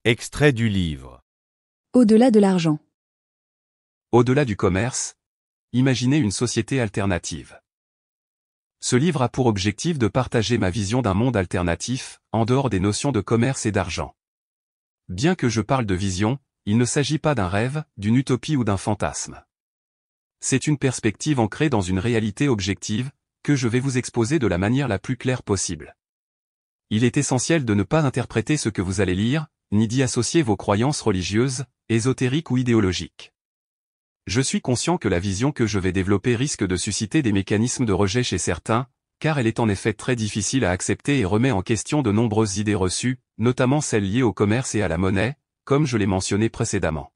Extrait du livre. Au-delà de l'argent. Au-delà du commerce, imaginez une société alternative. Ce livre a pour objectif de partager ma vision d'un monde alternatif, en dehors des notions de commerce et d'argent. Bien que je parle de vision, il ne s'agit pas d'un rêve, d'une utopie ou d'un fantasme. C'est une perspective ancrée dans une réalité objective, que je vais vous exposer de la manière la plus claire possible. Il est essentiel de ne pas interpréter ce que vous allez lire, ni d'y associer vos croyances religieuses, ésotériques ou idéologiques. Je suis conscient que la vision que je vais développer risque de susciter des mécanismes de rejet chez certains, car elle est en effet très difficile à accepter et remet en question de nombreuses idées reçues, notamment celles liées au commerce et à la monnaie, comme je l'ai mentionné précédemment.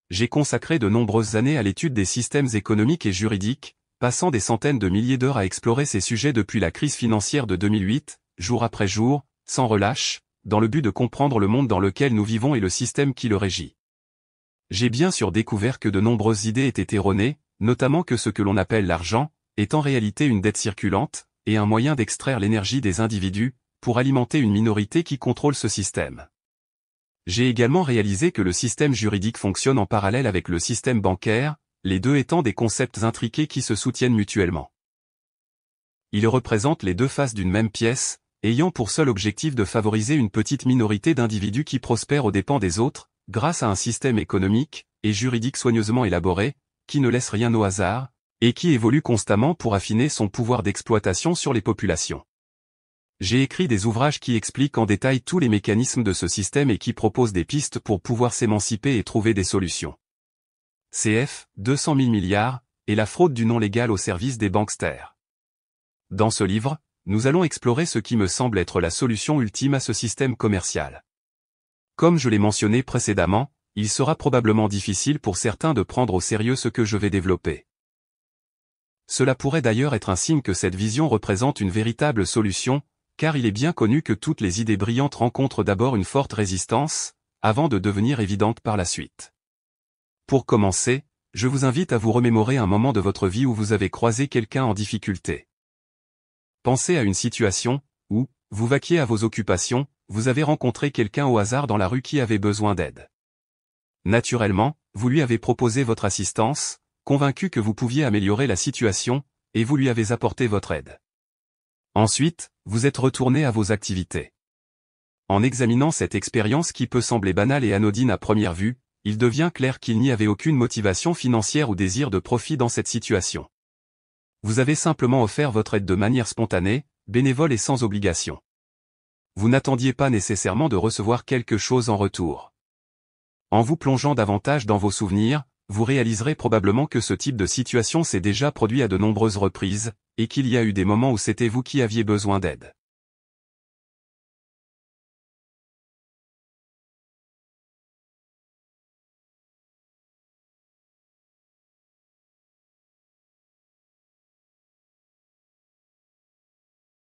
J'ai consacré de nombreuses années à l'étude des systèmes économiques et juridiques, passant des centaines de milliers d'heures à explorer ces sujets depuis la crise financière de 2008, jour après jour, sans relâche, dans le but de comprendre le monde dans lequel nous vivons et le système qui le régit. J'ai bien sûr découvert que de nombreuses idées étaient erronées, notamment que ce que l'on appelle l'argent, est en réalité une dette circulante, et un moyen d'extraire l'énergie des individus, pour alimenter une minorité qui contrôle ce système. J'ai également réalisé que le système juridique fonctionne en parallèle avec le système bancaire, les deux étant des concepts intriqués qui se soutiennent mutuellement. Ils représentent les deux faces d'une même pièce, ayant pour seul objectif de favoriser une petite minorité d'individus qui prospèrent aux dépens des autres, grâce à un système économique et juridique soigneusement élaboré, qui ne laisse rien au hasard, et qui évolue constamment pour affiner son pouvoir d'exploitation sur les populations. J'ai écrit des ouvrages qui expliquent en détail tous les mécanismes de ce système et qui proposent des pistes pour pouvoir s'émanciper et trouver des solutions. CF, 200 000 milliards, et la fraude du non légal au service des banksters. Dans ce livre, nous allons explorer ce qui me semble être la solution ultime à ce système commercial. Comme je l'ai mentionné précédemment, il sera probablement difficile pour certains de prendre au sérieux ce que je vais développer. Cela pourrait d'ailleurs être un signe que cette vision représente une véritable solution, car il est bien connu que toutes les idées brillantes rencontrent d'abord une forte résistance, avant de devenir évidentes par la suite. Pour commencer, je vous invite à vous remémorer un moment de votre vie où vous avez croisé quelqu'un en difficulté. Pensez à une situation où, vous vaquiez à vos occupations, vous avez rencontré quelqu'un au hasard dans la rue qui avait besoin d'aide. Naturellement, vous lui avez proposé votre assistance, convaincu que vous pouviez améliorer la situation, et vous lui avez apporté votre aide. Ensuite, vous êtes retourné à vos activités. En examinant cette expérience qui peut sembler banale et anodine à première vue, il devient clair qu'il n'y avait aucune motivation financière ou désir de profit dans cette situation. Vous avez simplement offert votre aide de manière spontanée, bénévole et sans obligation. Vous n'attendiez pas nécessairement de recevoir quelque chose en retour. En vous plongeant davantage dans vos souvenirs, vous réaliserez probablement que ce type de situation s'est déjà produit à de nombreuses reprises, et qu'il y a eu des moments où c'était vous qui aviez besoin d'aide.